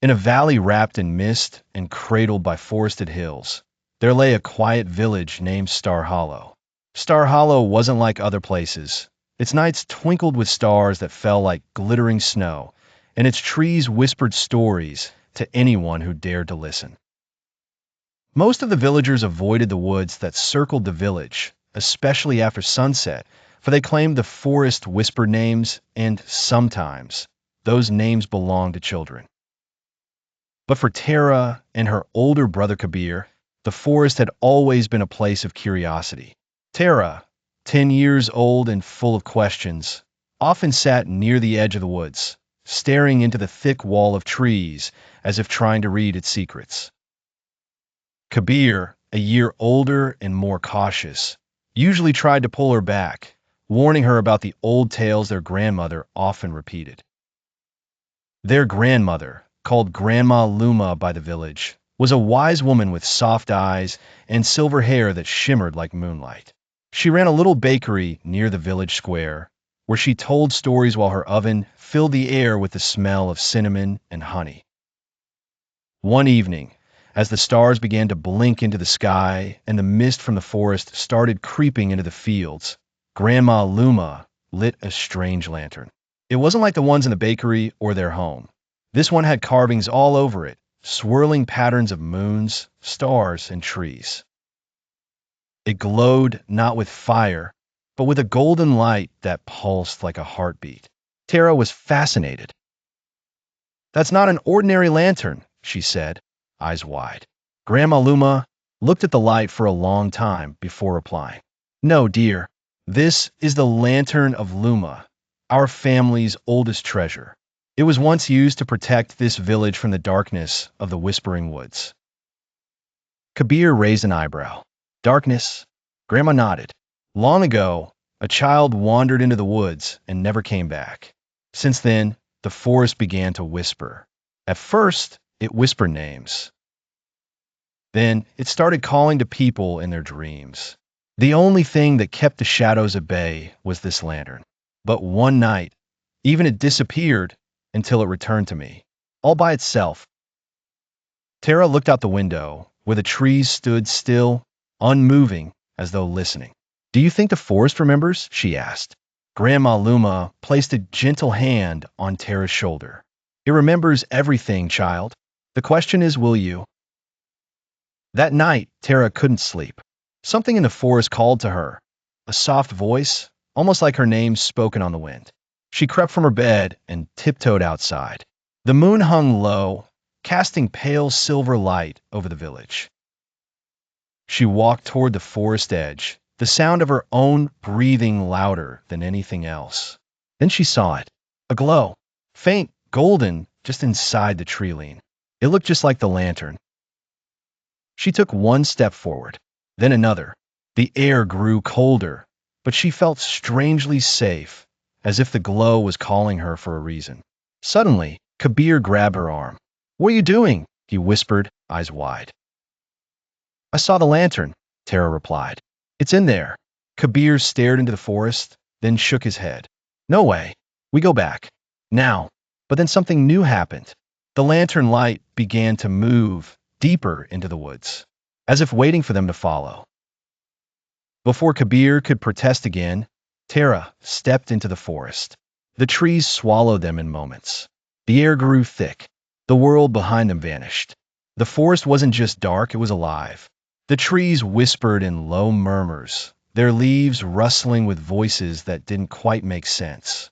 In a valley wrapped in mist and cradled by forested hills, there lay a quiet village named Starhollow. Starhollow wasn't like other places. Its nights twinkled with stars that fell like glittering snow, and its trees whispered stories to anyone who dared to listen. Most of the villagers avoided the woods that circled the village, especially after sunset, for they claimed the forest whispered names, and sometimes those names belonged to children. But for Tara and her older brother Kabir, the forest had always been a place of curiosity. Tara, 10 years old and full of questions, often sat near the edge of the woods, staring into the thick wall of trees as if trying to read its secrets. Kabir, a year older and more cautious, usually tried to pull her back, warning her about the old tales their grandmother often repeated. Their grandmother, called Grandma Luma by the village, was a wise woman with soft eyes and silver hair that shimmered like moonlight. She ran a little bakery near the village square, where she told stories while her oven filled the air with the smell of cinnamon and honey. One evening, as the stars began to blink into the sky and the mist from the forest started creeping into the fields, Grandma Luma lit a strange lantern. It wasn't like the ones in the bakery or their home. This one had carvings all over it, swirling patterns of moons, stars, and trees. It glowed not with fire, but with a golden light that pulsed like a heartbeat. Tara was fascinated. "That's not an ordinary lantern," she said, eyes wide. Grandma Luma looked at the light for a long time before replying. "No, dear. This is the Lantern of Luma, our family's oldest treasure. It was once used to protect this village from the darkness of the Whispering Woods." Kabir raised an eyebrow. "Darkness?" Grandma nodded. "Long ago, a child wandered into the woods and never came back. Since then, the forest began to whisper. At first, it whispered names. Then, it started calling to people in their dreams. The only thing that kept the shadows at bay was this lantern. But one night, even it disappeared until it returned to me, all by itself." Tara looked out the window, where the trees stood still, unmoving, as though listening. "Do you think the forest remembers?" she asked. Grandma Luma placed a gentle hand on Tara's shoulder. "It remembers everything, child. The question is, will you?" That night, Tara couldn't sleep. Something in the forest called to her, a soft voice, almost like her name spoken on the wind. She crept from her bed and tiptoed outside. The moon hung low, casting pale silver light over the village. She walked toward the forest edge, the sound of her own breathing louder than anything else. Then she saw it, a glow, faint, golden, just inside the tree lean. It looked just like the lantern. She took one step forward, then another. The air grew colder, but she felt strangely safe, as if the glow was calling her for a reason. Suddenly, Kabir grabbed her arm. "What are you doing?" he whispered, eyes wide. "I saw the lantern," Tara replied. "It's in there." Kabir stared into the forest, then shook his head. "No way. We go back. Now." But then something new happened. The lantern light began to move deeper into the woods, as if waiting for them to follow. Before Kabir could protest again, Tara stepped into the forest. The trees swallowed them in moments. The air grew thick. The world behind them vanished. The forest wasn't just dark, it was alive. The trees whispered in low murmurs, their leaves rustling with voices that didn't quite make sense.